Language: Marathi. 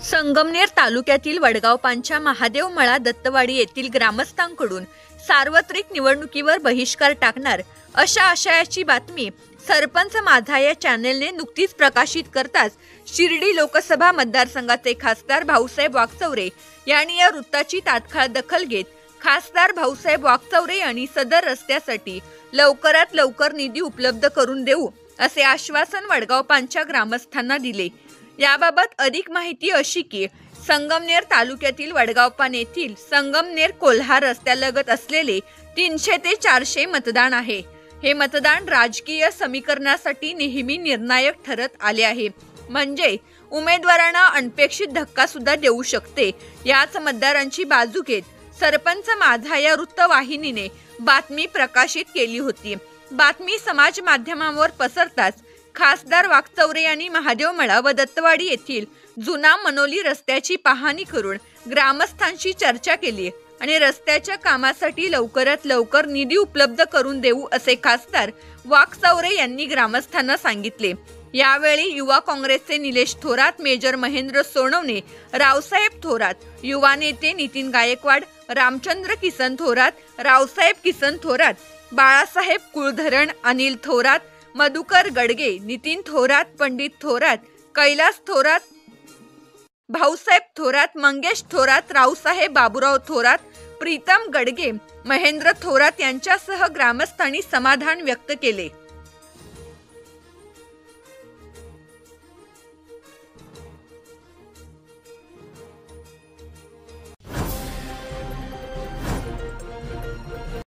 संगमनेर तालुक्यातील वडगावपांच्या महादेव मळा दत्तवाडी येथील ग्रामस्थांकडून सार्वत्रिक निवडणुकीवर बहिष्कार टाकणार अशा आशयाची बातमी सरपंच माझा या चॅनेलने नुकतीच प्रकाशित करताच शिर्डी लोकसभा मतदारसंघाचे खासदार भाऊसाहेब वाकचौरे यांनी या वृत्ताची तात्काळ दखल घेत खासदार भाऊसाहेब वाकचौरे यांनी सदर रस्त्यासाठी लवकरात लवकर निधी उपलब्ध करून देऊ असे आश्वासन वडगावपांच्या ग्रामस्थांना दिले। याबाबत अधिक माहिती अशी की संगमनेर तालुक्यातील वडगावपान येथील संगमनेर कोल्हार रस्त्यालगत असलेले 300 ते 400 मतदान आहे। हे मतदान राजकीय समीकरणासाठी नेहमी निर्णायक ठरत आले आहे। म्हणजे उमेदवारांना अनपेक्षित धक्का सुद्धा देऊ शकते। याच मतदारांची बाजू घेत सरपंच माझा या वृत्तवाहिनीने बातमी प्रकाशित केली होती। बातमी समाज माध्यमांवर पसरताच खासदार वाकचौरे यांनी महादेव मळा व दत्तवाडी येथील जुना मनोली रस्त्याची पाहणी करून ग्रामस्थांशी चर्चा केली आणि रस्त्याच्या कामासाठी लवकरात लवकर निधी उपलब्ध करून देऊ असे खासदार वाकचौरे यांनी ग्रामस्थांना सांगितले। यावेळी युवा काँग्रेसचे निलेश थोरात, मेजर महेंद्र सोनवणे, रावसाहेब थोरात, युवा नेते नितीन गायकवाड, रामचंद्र किसन थोरात, रावसाहेब किसन थोरात, बाळासाहेब कुलधरण, अनिल थोरात, मधुकर गडगे, नितीन थोरात, पंडित थोरात, कैलास थोरात, भाऊसाहेब थोरात, मंगेश थोरात, रावसाहेब बाबूराव थोरात, प्रीतम गडगे, महेंद्र थोरात यांच्यासह ग्रामस्थांनी समाधान व्यक्त केले।